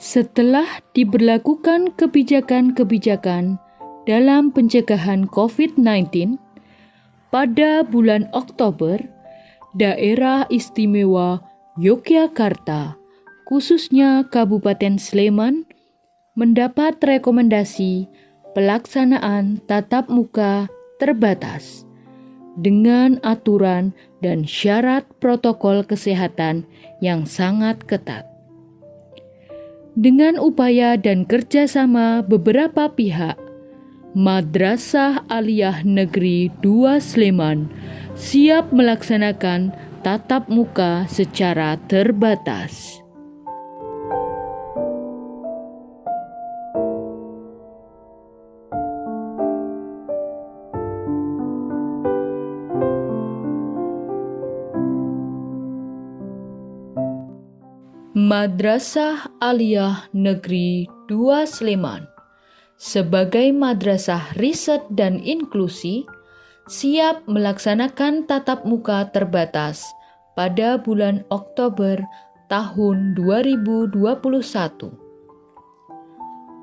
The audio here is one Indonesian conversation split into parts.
Setelah diberlakukan kebijakan-kebijakan dalam pencegahan COVID-19, pada bulan Oktober, Daerah Istimewa Yogyakarta, khususnya Kabupaten Sleman, mendapat rekomendasi pelaksanaan tatap muka terbatas dengan aturan dan syarat protokol kesehatan yang sangat ketat. Dengan upaya dan kerjasama beberapa pihak, Madrasah Aliyah Negeri 2 Sleman siap melaksanakan tatap muka secara terbatas. Madrasah Aliyah Negeri 2 Sleman sebagai madrasah riset dan inklusi siap melaksanakan tatap muka terbatas pada bulan Oktober tahun 2021.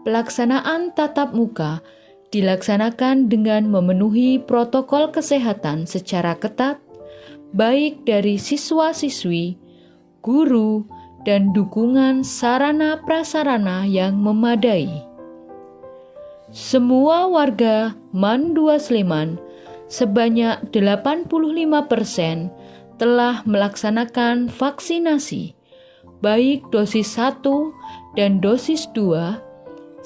Pelaksanaan tatap muka dilaksanakan dengan memenuhi protokol kesehatan secara ketat, baik dari siswa-siswi, guru, dan dukungan sarana prasarana yang memadai. Semua warga MAN 2 Sleman sebanyak 85% telah melaksanakan vaksinasi, baik dosis 1 dan dosis 2,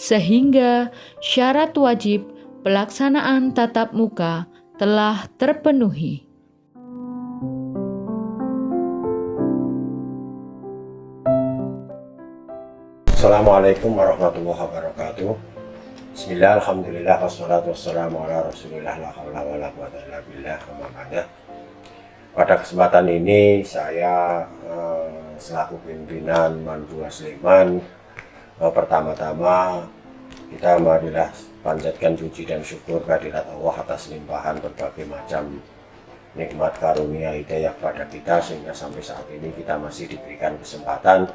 sehingga syarat wajib pelaksanaan tatap muka telah terpenuhi. Assalamualaikum warahmatullahi wabarakatuh. Bismillah, alhamdulillah, wassalatu wassalamu ala rasulillah, la hawla wa la quwwata illa billah, amma ba'du. Pada kesempatan ini saya selaku pimpinan MAN 2 Sleman, pertama-tama kita marilah panjatkan puji dan syukur kehadirat Allah atas limpahan berbagai macam nikmat karunia hidayah pada kita, sehingga sampai saat ini kita masih diberikan kesempatan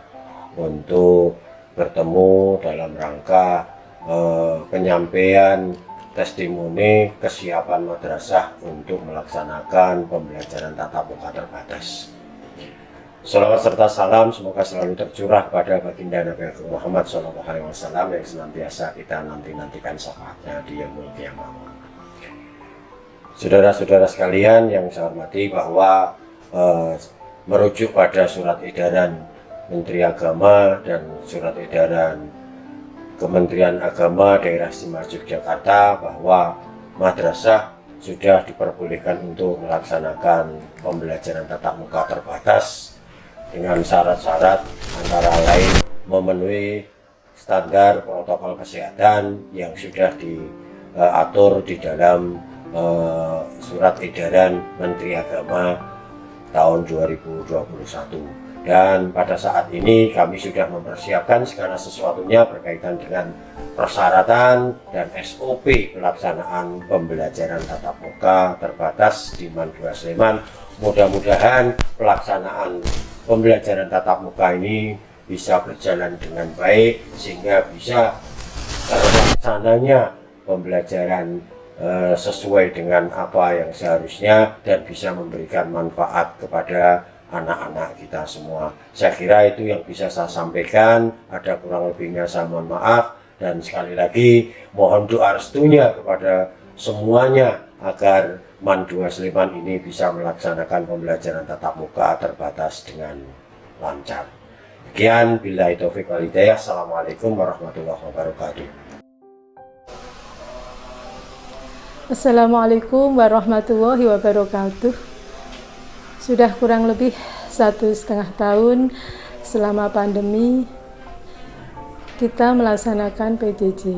untuk bertemu dalam rangka penyampaian testimoni kesiapan madrasah untuk melaksanakan pembelajaran tatap muka terbatas. Salawat serta salam semoga selalu tercurah kepada baginda Nabi Muhammad SAW yang senantiasa kita nantikan syafaatnya di yaumul qiyamah. Saudara-saudara sekalian yang saya hormati, bahwa merujuk pada surat edaran Menteri Agama dan surat edaran Kementerian Agama Daerah Istimewa Yogyakarta, bahwa madrasah sudah diperbolehkan untuk melaksanakan pembelajaran tatap muka terbatas dengan syarat-syarat antara lain memenuhi standar protokol kesehatan yang sudah diatur di dalam surat edaran Menteri Agama tahun 2021. Dan pada saat ini kami sudah mempersiapkan segala sesuatunya berkaitan dengan persyaratan dan SOP pelaksanaan pembelajaran tatap muka terbatas di MAN 2 Sleman. Mudah-mudahan pelaksanaan pembelajaran tatap muka ini bisa berjalan dengan baik, sehingga bisa terlaksananya pembelajaran sesuai dengan apa yang seharusnya dan bisa memberikan manfaat kepada anak-anak kita semua. Saya kira itu yang bisa saya sampaikan. Ada kurang lebihnya saya mohon maaf, dan sekali lagi mohon doa restunya kepada semuanya agar MAN 2 Sleman ini bisa melaksanakan pembelajaran tatap muka terbatas dengan lancar. Sekian, billahi taufiq wal hidayah. Assalamualaikum warahmatullahi wabarakatuh. Assalamualaikum warahmatullahi wabarakatuh. Sudah kurang lebih 1,5 tahun selama pandemi kita melaksanakan PJJ,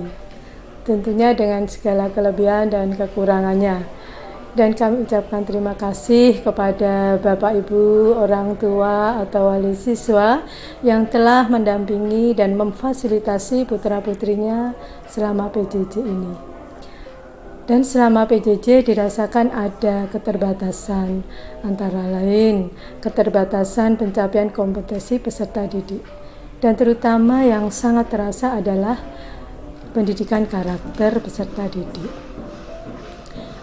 tentunya dengan segala kelebihan dan kekurangannya. Dan kami ucapkan terima kasih kepada Bapak Ibu, orang tua atau wali siswa yang telah mendampingi dan memfasilitasi putra-putrinya selama PJJ ini. Dan selama PJJ dirasakan ada keterbatasan, antara lain keterbatasan pencapaian kompetensi peserta didik. Dan terutama yang sangat terasa adalah pendidikan karakter peserta didik.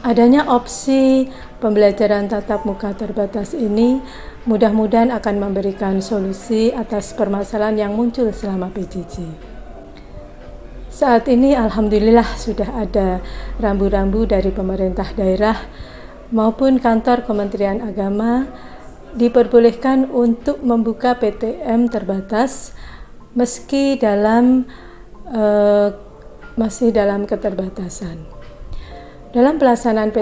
Adanya opsi pembelajaran tatap muka terbatas ini mudah-mudahan akan memberikan solusi atas permasalahan yang muncul selama PJJ. Saat ini alhamdulillah sudah ada rambu-rambu dari pemerintah daerah maupun kantor Kementerian Agama diperbolehkan untuk membuka PTM terbatas meski masih dalam keterbatasan. Dalam pelaksanaan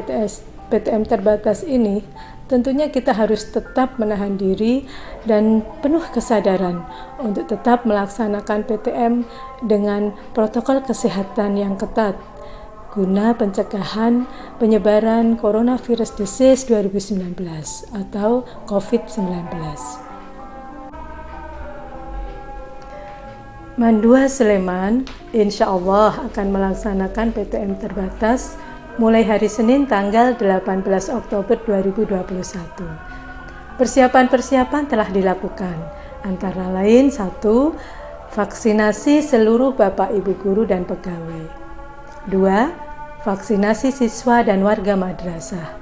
PTM terbatas ini, tentunya kita harus tetap menahan diri dan penuh kesadaran untuk tetap melaksanakan PTM dengan protokol kesehatan yang ketat guna pencegahan penyebaran coronavirus disease 2019 atau COVID-19. Mandua Sleman insya Allah akan melaksanakan PTM terbatas mulai hari Senin tanggal 18 Oktober 2021. Persiapan-persiapan telah dilakukan, antara lain 1. Vaksinasi seluruh Bapak Ibu guru dan pegawai. 2. Vaksinasi siswa dan warga madrasah.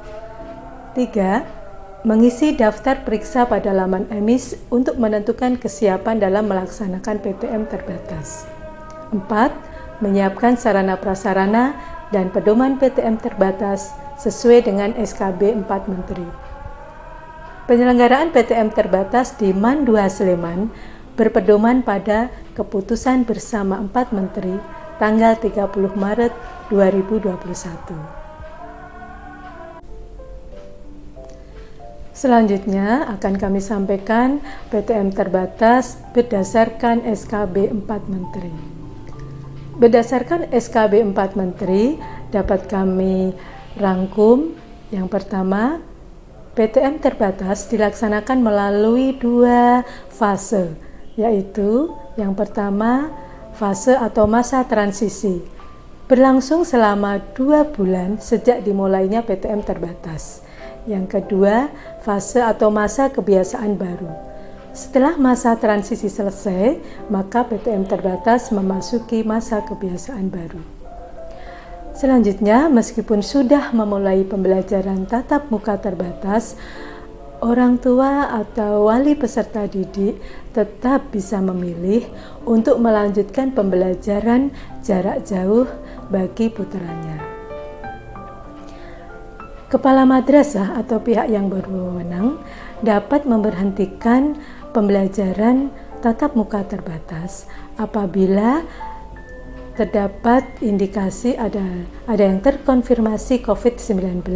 3. Mengisi daftar periksa pada laman EMIS untuk menentukan kesiapan dalam melaksanakan PTM terbatas. 4. Menyiapkan sarana prasarana dan pedoman PTM terbatas sesuai dengan SKB 4 Menteri. Penyelenggaraan PTM terbatas di MAN 2 Sleman berpedoman pada keputusan bersama 4 Menteri tanggal 30 Maret 2021. Selanjutnya akan kami sampaikan PTM terbatas berdasarkan SKB 4 Menteri. Berdasarkan SKB 4 Menteri dapat kami rangkum. Yang pertama, PTM terbatas dilaksanakan melalui 2 fase, yaitu yang pertama fase atau masa transisi, berlangsung selama 2 bulan sejak dimulainya PTM terbatas. Yang kedua, fase atau masa kebiasaan baru. Setelah masa transisi selesai, maka PTM terbatas memasuki masa kebiasaan baru. Selanjutnya, meskipun sudah memulai pembelajaran tatap muka terbatas, orang tua atau wali peserta didik tetap bisa memilih untuk melanjutkan pembelajaran jarak jauh bagi putranya. Kepala madrasah atau pihak yang berwenang dapat memberhentikan pembelajaran tatap muka terbatas apabila terdapat indikasi ada yang terkonfirmasi COVID-19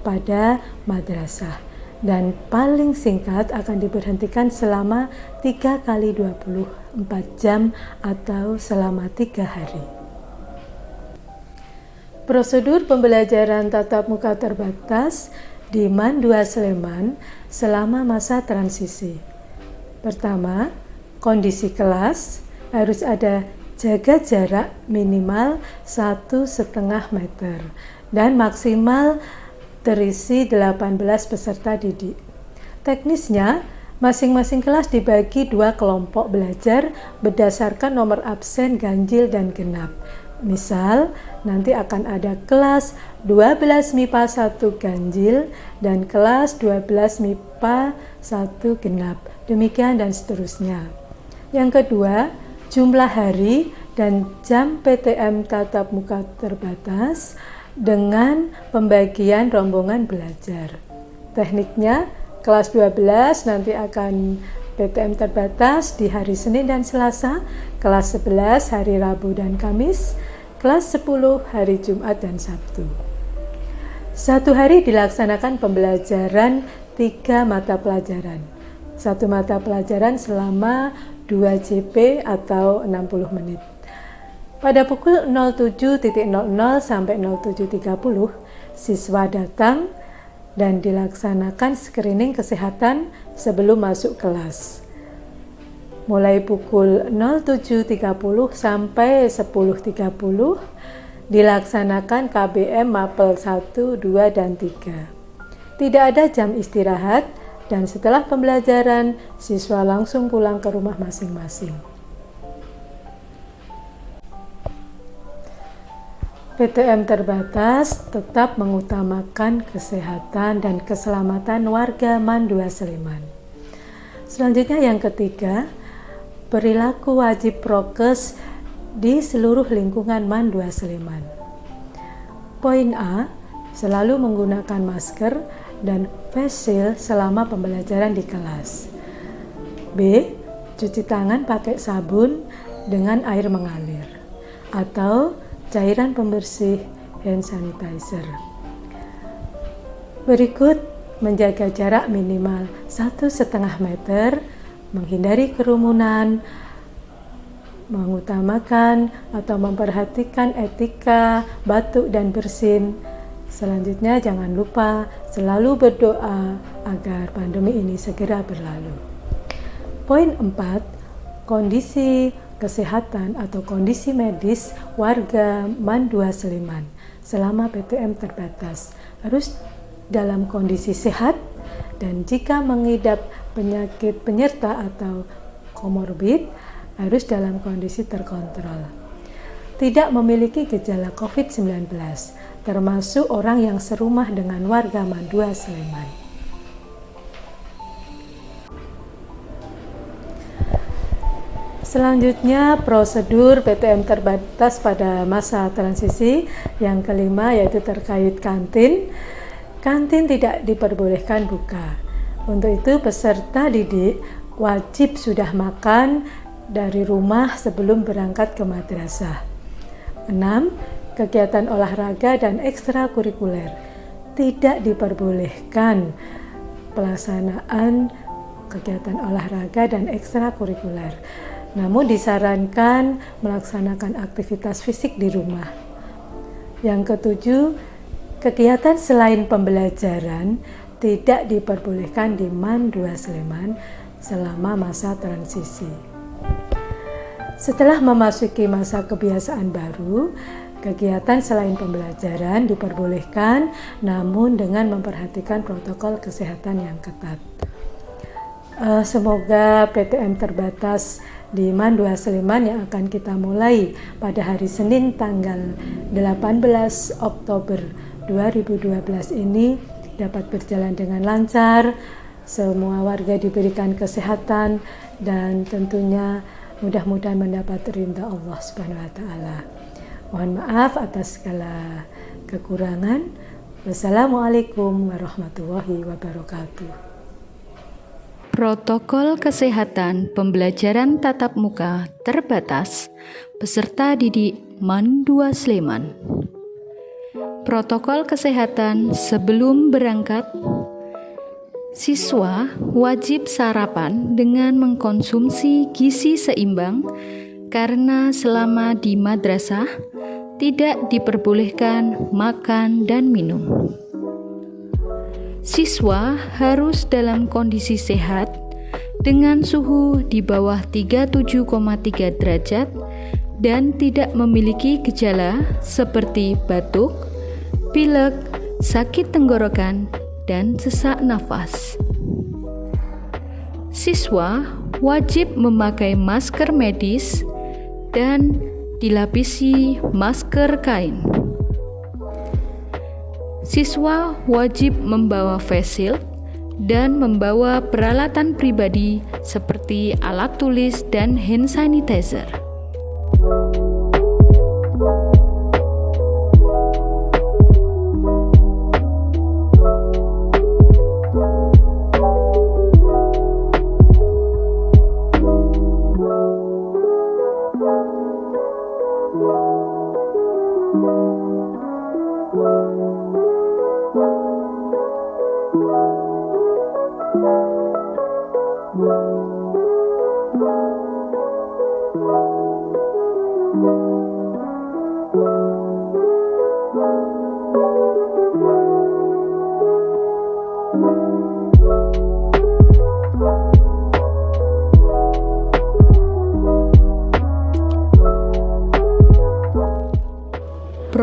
pada madrasah, dan paling singkat akan diberhentikan selama 3 kali 24 jam atau selama 3 hari. Prosedur pembelajaran tatap muka terbatas di MAN 2 Sleman selama masa transisi. Pertama, kondisi kelas harus ada jaga jarak minimal 1,5 meter dan maksimal terisi 18 peserta didik. Teknisnya, masing-masing kelas dibagi 2 kelompok belajar berdasarkan nomor absen ganjil dan genap. Misal, nanti akan ada kelas 12 MIPA 1 ganjil dan kelas 12 MIPA 1 genap. Demikian dan seterusnya. Yang kedua, jumlah hari dan jam PTM tatap muka terbatas dengan pembagian rombongan belajar. Tekniknya, kelas 12 nanti akan PTM terbatas di hari Senin dan Selasa, kelas 11 hari Rabu dan Kamis, kelas 10 hari Jumat dan Sabtu. 1 hari dilaksanakan pembelajaran 3 mata pelajaran. 1 mata pelajaran selama 2 JP atau 60 menit. Pada pukul 07.00 sampai 07.30, siswa datang dan dilaksanakan screening kesehatan sebelum masuk kelas. Mulai pukul 07.30 sampai 10.30 dilaksanakan KBM Mapel 1, 2, dan 3. Tidak ada jam istirahat dan setelah pembelajaran, siswa langsung pulang ke rumah masing-masing. PTM terbatas tetap mengutamakan kesehatan dan keselamatan warga MAN 2 Sleman. Selanjutnya yang ketiga, perilaku wajib prokes di seluruh lingkungan MAN 2 Sleman. Poin A, selalu menggunakan masker dan face shield selama pembelajaran di kelas. B, cuci tangan pakai sabun dengan air mengalir atau cairan pembersih hand sanitizer. Berikut menjaga jarak minimal 1,5 meter, menghindari kerumunan, mengutamakan atau memperhatikan etika, batuk dan bersin. Selanjutnya jangan lupa selalu berdoa agar pandemi ini segera berlalu. Poin 4, kondisi kesehatan atau kondisi medis warga MAN 2 Sleman selama PTM terbatas harus dalam kondisi sehat dan jika mengidap penyakit penyerta atau komorbid harus dalam kondisi terkontrol. Tidak memiliki gejala COVID-19, termasuk orang yang serumah dengan warga MAN 2 Sleman. Selanjutnya, prosedur PTM terbatas pada masa transisi. Yang kelima yaitu terkait kantin. Kantin tidak diperbolehkan buka. Untuk itu, peserta didik wajib sudah makan dari rumah sebelum berangkat ke madrasah. 6. Kegiatan olahraga dan ekstrakurikuler. Tidak diperbolehkan pelaksanaan kegiatan olahraga dan ekstrakurikuler. Namun disarankan melaksanakan aktivitas fisik di rumah. Yang ketujuh, kegiatan selain pembelajaran tidak diperbolehkan di MAN 2 Sleman selama masa transisi. Setelah memasuki masa kebiasaan baru, kegiatan selain pembelajaran diperbolehkan namun dengan memperhatikan protokol kesehatan yang ketat. Semoga PTM terbatas di MAN 2 Sleman yang akan kita mulai pada hari Senin tanggal 18 Oktober 2012 ini dapat berjalan dengan lancar, semua warga diberikan kesehatan dan tentunya mudah-mudahan mendapat ridha Allah Subhanahu wa taala. Mohon maaf atas segala kekurangan. Wassalamualaikum warahmatullahi wabarakatuh. Protokol kesehatan pembelajaran tatap muka terbatas peserta didik MAN 2 Sleman. Protokol kesehatan sebelum berangkat. Siswa wajib sarapan dengan mengkonsumsi gizi seimbang karena selama di madrasah tidak diperbolehkan makan dan minum. Siswa harus dalam kondisi sehat dengan suhu di bawah 37,3 derajat dan tidak memiliki gejala seperti batuk, pilek, sakit tenggorokan, dan sesak nafas. Siswa wajib memakai masker medis dan dilapisi masker kain. Siswa wajib membawa face shield dan membawa peralatan pribadi seperti alat tulis dan hand sanitizer. Thank you.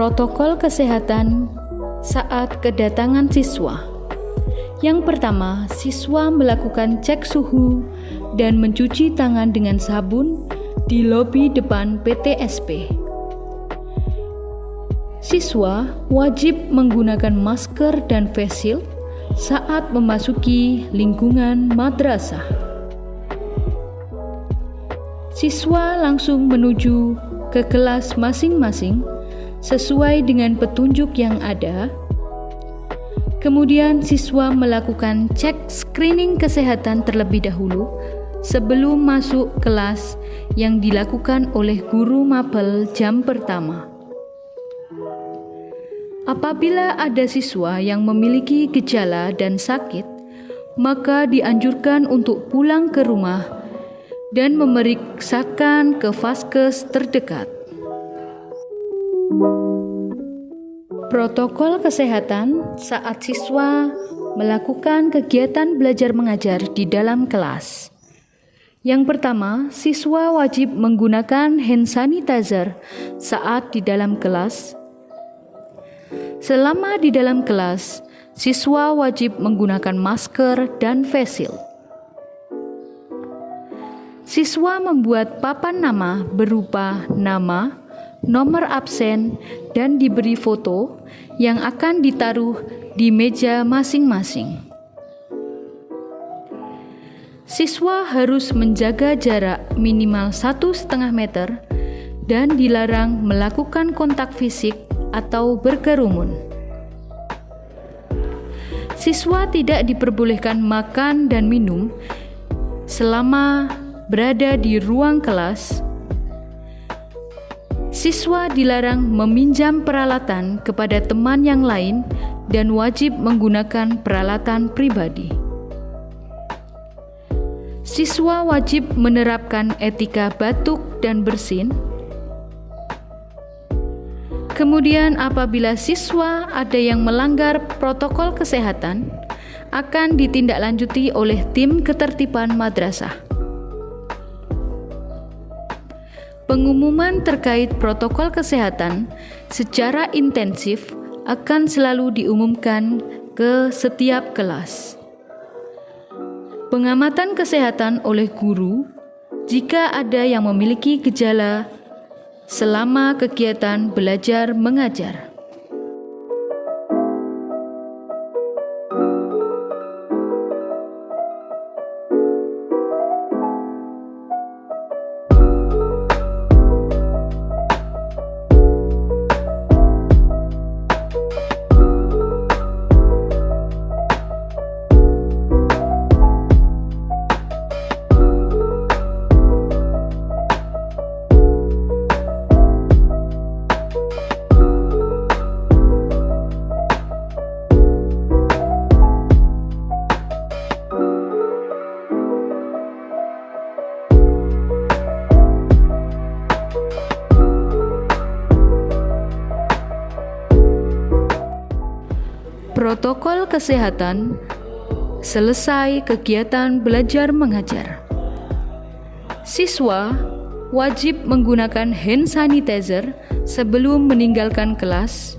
Protokol kesehatan saat kedatangan siswa. Yang pertama, siswa melakukan cek suhu dan mencuci tangan dengan sabun di lobi depan PTSP. Siswa wajib menggunakan masker dan face shield saat memasuki lingkungan madrasah. Siswa langsung menuju ke kelas masing-masing sesuai dengan petunjuk yang ada. Kemudian siswa melakukan cek screening kesehatan terlebih dahulu sebelum masuk kelas yang dilakukan oleh guru mapel jam pertama. Apabila ada siswa yang memiliki gejala dan sakit, maka dianjurkan untuk pulang ke rumah dan memeriksakan ke vaskes terdekat. Protokol kesehatan saat siswa melakukan kegiatan belajar mengajar di dalam kelas. Yang pertama, siswa wajib menggunakan hand sanitizer saat di dalam kelas. Selama di dalam kelas, siswa wajib menggunakan masker dan face shield. Siswa membuat papan nama berupa nama, nomor absen, dan diberi foto yang akan ditaruh di meja masing-masing. Siswa harus menjaga jarak minimal 1,5 meter dan dilarang melakukan kontak fisik atau berkerumun. Siswa tidak diperbolehkan makan dan minum selama berada di ruang kelas. Siswa dilarang meminjam peralatan kepada teman yang lain dan wajib menggunakan peralatan pribadi. Siswa wajib menerapkan etika batuk dan bersin. Kemudian apabila siswa ada yang melanggar protokol kesehatan, akan ditindaklanjuti oleh tim ketertiban madrasah. Pengumuman terkait protokol kesehatan secara intensif akan selalu diumumkan ke setiap kelas. Pengamatan kesehatan oleh guru jika ada yang memiliki gejala selama kegiatan belajar mengajar. Protokol kesehatan selesai kegiatan belajar mengajar. Siswa wajib menggunakan hand sanitizer sebelum meninggalkan kelas.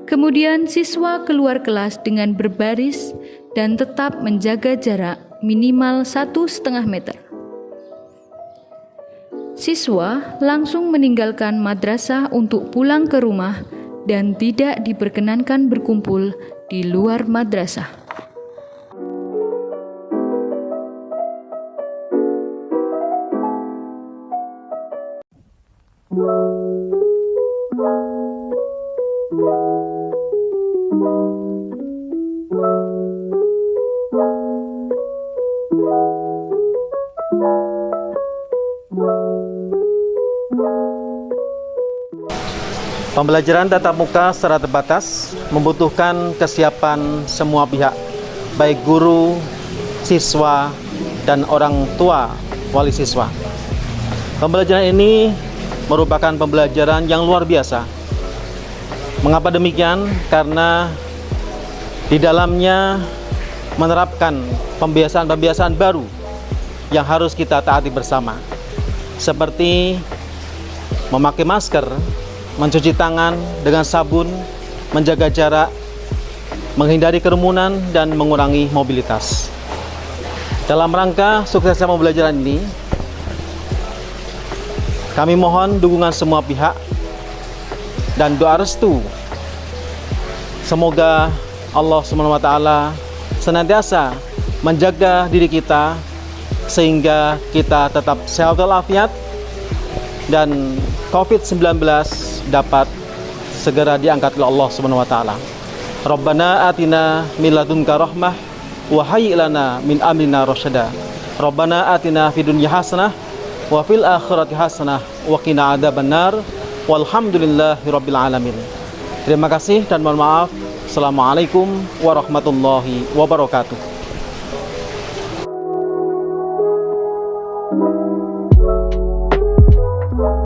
Kemudian siswa keluar kelas dengan berbaris dan tetap menjaga jarak minimal 1,5 meter. Siswa langsung meninggalkan madrasah untuk pulang ke rumah dan tidak diperkenankan berkumpul di luar madrasah. Pembelajaran tatap muka secara terbatas membutuhkan kesiapan semua pihak, baik guru, siswa, dan orang tua wali siswa. Pembelajaran ini merupakan pembelajaran yang luar biasa. Mengapa demikian? Karena di dalamnya menerapkan pembiasaan-pembiasaan baru yang harus kita taati bersama, seperti memakai masker, mencuci tangan dengan sabun, menjaga jarak, menghindari kerumunan, dan mengurangi mobilitas. Dalam rangka suksesnya pembelajaran ini, kami mohon dukungan semua pihak dan doa restu. Semoga Allah SWT senantiasa menjaga diri kita sehingga kita tetap sehat walafiat dan COVID-19 dapat segera diangkat oleh Allah SWT. Rabbana atina min ladunka rahmah wa hayyi' lana min amrina rasyada. Rabbana atina fid dunya hasanah wa fil akhirati hasanah wa qina adzabannar. Walhamdulillahirabbil alamin. Terima kasih dan mohon maaf. Assalamualaikum warahmatullahi wabarakatuh.